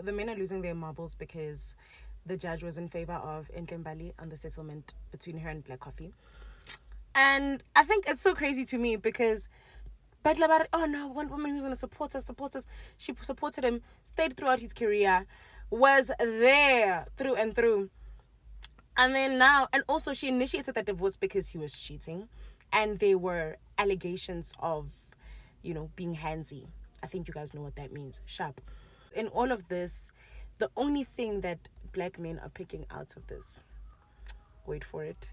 the men are losing their marbles because the judge was in favor of Enhle Mbali on the settlement between her and Black Coffee. And I think it's so crazy to me because but oh no, one woman who's going to support us. She supported him, stayed throughout his career, was there through and through. And then now, and also she initiated that divorce because he was cheating. And there were allegations of, being handsy. I think you guys know what that means. Sharp. In all of this, the only thing that black men are picking out of this, wait for it.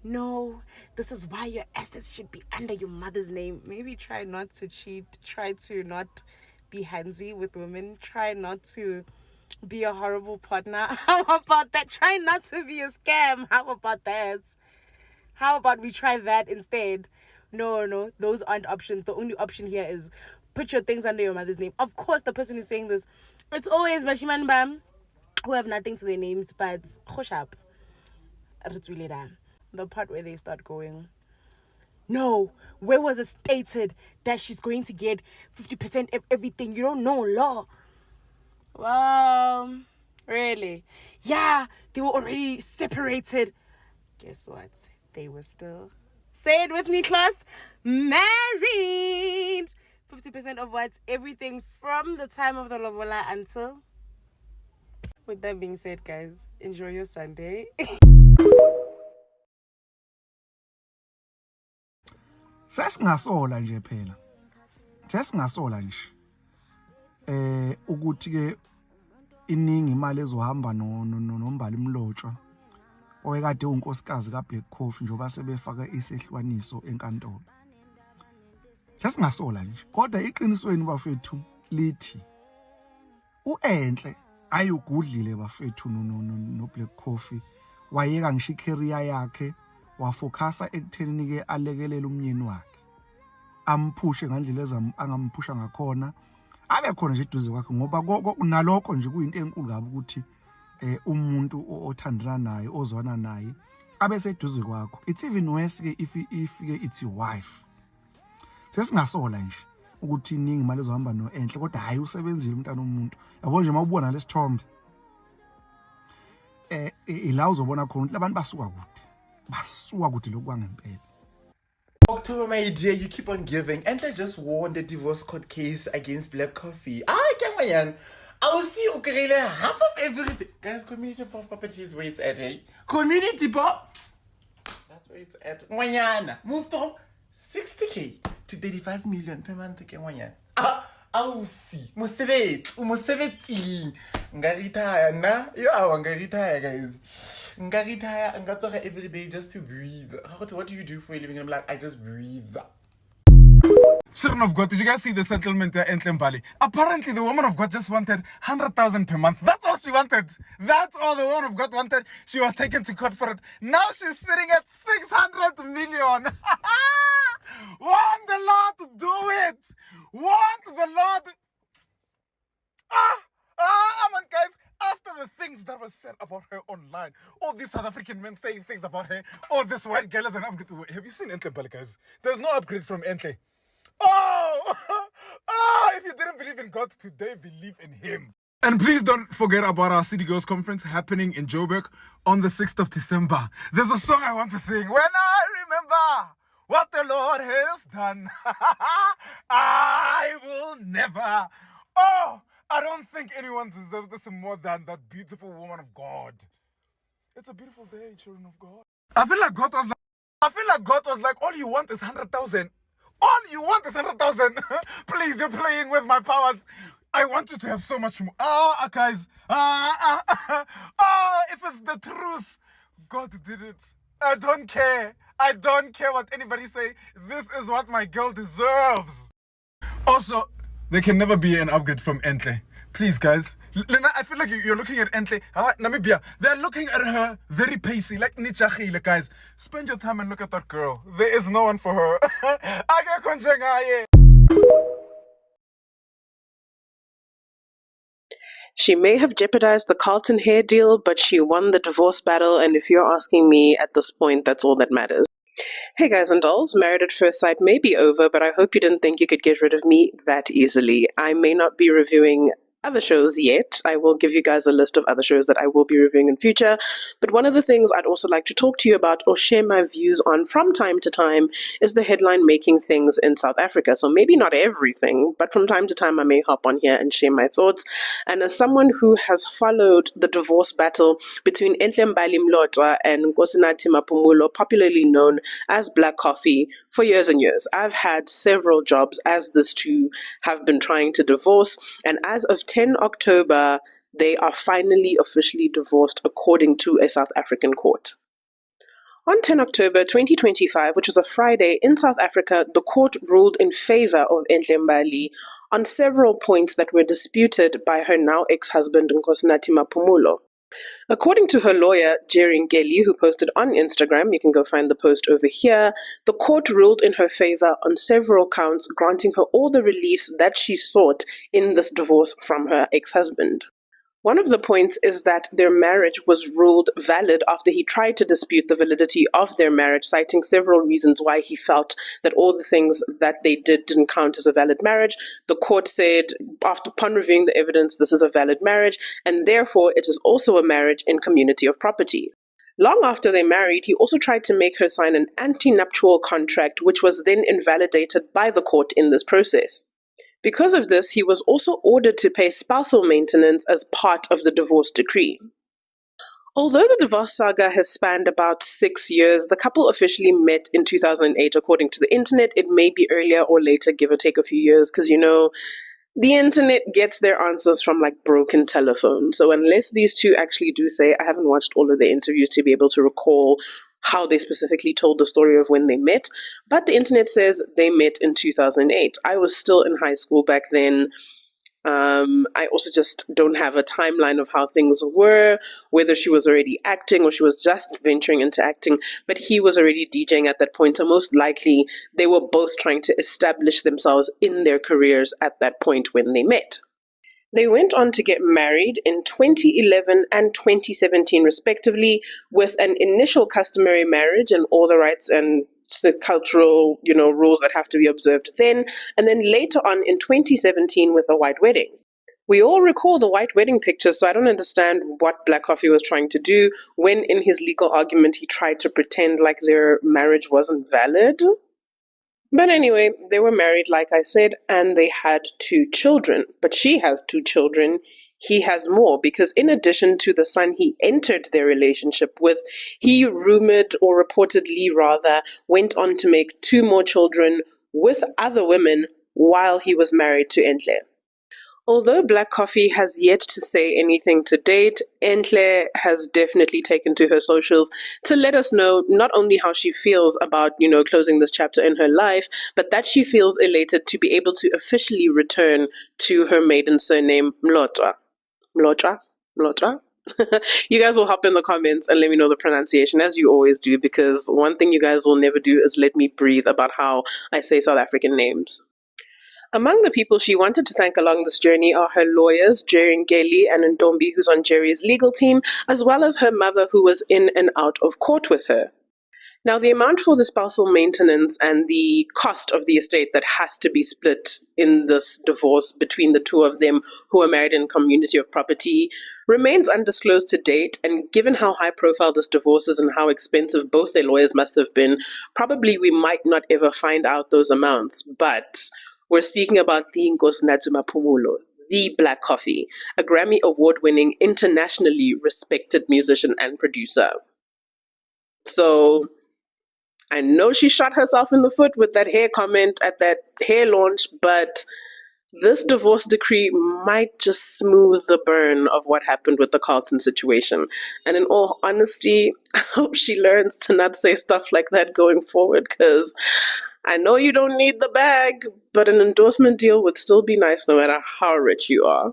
No, this is why your assets should be under your mother's name. Maybe try not to cheat. Try to not be handsy with women. Try not to be a horrible partner. How about that? Try not to be a scam. How about that? How about we try that instead? No, those aren't options. The only option here is put your things under your mother's name. Of course, the person who's saying this, it's always Bashiman Bam, who have nothing to their names, but Khoshap. The part where they start going, no, where was it stated that she's going to get 50% of everything? You don't know law. Well, really? Yeah, they were already separated. Guess what? They were still, say it with me, class, married. 50% of what? Everything from the time of the lobola until. With that being said, guys, enjoy your Sunday. Sesingasola nje phela. Sesingasola nje. Ukuthi ke iningi imali ezohamba nombali Mlotshwa owekade unkosikazi kaBlack Coffee njoba sebefaka isehlwaniso enkantolo. Sesingasola nje. Kodwa iqinisweni bafethu lithi uEnhle ayugudlile bafethu no Black Coffee wayeka ngisho icareer yakhe wafocusa ekuthenini ke alekelele umnyeni wakhe amphushe ngandlela angamphusha ngakhona abe khona nje eduze kwakhe ngoba nalokho nje kuyinto enkulu kabi ukuthi umuntu othandana naye ozwana naye abe seduze kwakho. It's even worse ke if ke it's your wife. Sesingasola nje ukuthi iningi imali ezohamba noEnhle kodwa hayi usebenzile umntana umuntu yabo nje mawubona lesithombe ila uzobona khona ukuthi abantu basuka kude October, my dear, you keep on giving. Enhle just won the divorce court case against Black Coffee. I will see you half of everything. Guys, community pop properties where it's at, hey? Community pop. That's where it's at. Mwanyana. Moved from 60K to 35 million per month. I will see. Musebeti. Ngaritaya na. Yo, ngaritaya, guys. Ngaritaya every day just to breathe. What do you do for a living? I'm like, I just breathe. Children of God, did you guys see the settlement at Enhle Mbali? Apparently, the woman of God just wanted 100,000 per month. That's all she wanted. That's all the woman of God wanted. She was taken to court for it. Now she's sitting at 600 million. Want the Lord to do it. Want the Lord. Man, guys. After the things that were said about her online, all these South African men saying things about her, all this white girl is an upgrade. Have you seen Enhle Mbali, guys? There's no upgrade from Enhle. If you didn't believe in God today, believe in Him. And please don't forget about our City Girls Conference happening in Joburg on the 6th of December. There's a song I want to sing. When I remember what the Lord has done, I will never. I don't think anyone deserves this more than that beautiful woman of God. It's a beautiful day, children of God. I feel like God was like, all you want is 100,000. All you want is 100,000. Please, you're playing with my powers. I want you to have so much more. Guys. If it's the truth, God did it. I don't care. I don't care what anybody say. This is what my girl deserves. Also, there can never be an upgrade from Enhle. Please, guys. Lena, I feel like you're looking at Enhle. Namibia. They're looking at her very pacey, like Nichachile, guys. Spend your time and look at that girl. There is no one for her. She may have jeopardized the Carlton hair deal, but she won the divorce battle, and if you're asking me at this point, that's all that matters. Hey guys and dolls, Married at First Sight may be over, but I hope you didn't think you could get rid of me that easily. I may not be reviewing other shows yet. I will give you guys a list of other shows that I will be reviewing in future. But one of the things I'd also like to talk to you about or share my views on from time to time is the headline making things in South Africa. So maybe not everything, but from time to time I may hop on here and share my thoughts. And as someone who has followed the divorce battle between Enhle Mbali and Nkosinathi Mapumulo, popularly known as Black Coffee, for years and years, I've had several jobs as these two have been trying to divorce. And as of 10 October, they are finally officially divorced according to a South African court. On 10 October 2025, which was a Friday, in South Africa, the court ruled in favor of Enhle Mbali on several points that were disputed by her now ex-husband Nkosinathi Mapumulo. According to her lawyer, Jerry Nkeli, who posted on Instagram, you can go find the post over here, the court ruled in her favor on several counts, granting her all the reliefs that she sought in this divorce from her ex-husband. One of the points is that their marriage was ruled valid after he tried to dispute the validity of their marriage, citing several reasons why he felt that all the things that they did didn't count as a valid marriage. The court said, upon reviewing the evidence, this is a valid marriage, and therefore it is also a marriage in community of property. Long after they married, he also tried to make her sign an anti-nuptial contract, which was then invalidated by the court in this process. Because of this, he was also ordered to pay spousal maintenance as part of the divorce decree. Although the divorce saga has spanned about 6 years, the couple officially met in 2008 according to the internet. It may be earlier or later, give or take a few years, because the internet gets their answers from like broken telephone. So unless these two actually do say, I haven't watched all of the interviews to be able to recall how they specifically told the story of when they met, but the internet says they met in 2008. I was still in high school back then. I also just don't have a timeline of how things were, whether she was already acting or she was just venturing into acting, but he was already DJing at that point, so most likely they were both trying to establish themselves in their careers at that point when they met. They went on to get married in 2011 and 2017 respectively, with an initial customary marriage and all the rights and the cultural, rules that have to be observed then, and then later on in 2017 with a white wedding. We all recall the white wedding pictures, so I don't understand what Black Coffee was trying to do when in his legal argument he tried to pretend like their marriage wasn't valid. But anyway, they were married, like I said, and they had 2 children. But she has 2 children. He has more, because in addition to the son he entered their relationship with, he rumored, or reportedly rather, went on to make 2 more children with other women while he was married to Enhle. Although Black Coffee has yet to say anything to date, Enhle has definitely taken to her socials to let us know not only how she feels about, closing this chapter in her life, but that she feels elated to be able to officially return to her maiden surname, Mlotwa. Mlotwa? Mlotwa? You guys will hop in the comments and let me know the pronunciation, as you always do, because one thing you guys will never do is let me breathe about how I say South African names. Among the people she wanted to thank along this journey are her lawyers, Jerry Nkeli and Ntombi, who's on Jerry's legal team, as well as her mother, who was in and out of court with her. Now, the amount for the spousal maintenance and the cost of the estate that has to be split in this divorce between the two of them who are married in community of property remains undisclosed to date, and given how high profile this divorce is and how expensive both their lawyers must have been, probably we might not ever find out those amounts. But we're speaking about the Nkosinathi Mapumulo, the Black Coffee, a Grammy award-winning, internationally respected musician and producer. So I know she shot herself in the foot with that hair comment at that hair launch, but this divorce decree might just smooth the burn of what happened with the Carlton situation. And in all honesty, I hope she learns to not say stuff like that going forward, because I know you don't need the bag, but an endorsement deal would still be nice no matter how rich you are.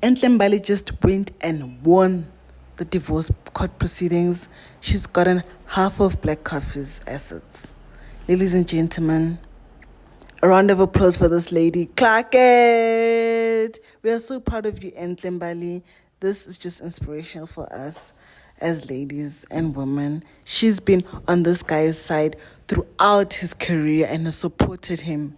Enhle Mbali just went and won the divorce court proceedings. She's gotten half of Black Coffee's assets. Ladies and gentlemen, a round of applause for this lady. Clack it! We are so proud of you, Enhle Mbali. This is just inspirational for us as ladies and women. She's been on this guy's side throughout his career and has supported him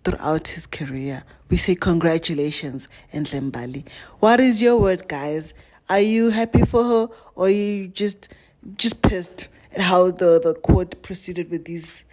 throughout his career. We say congratulations, Enhle Mbali. What is your word, guys? Are you happy for her, or are you just pissed at how the court proceeded with these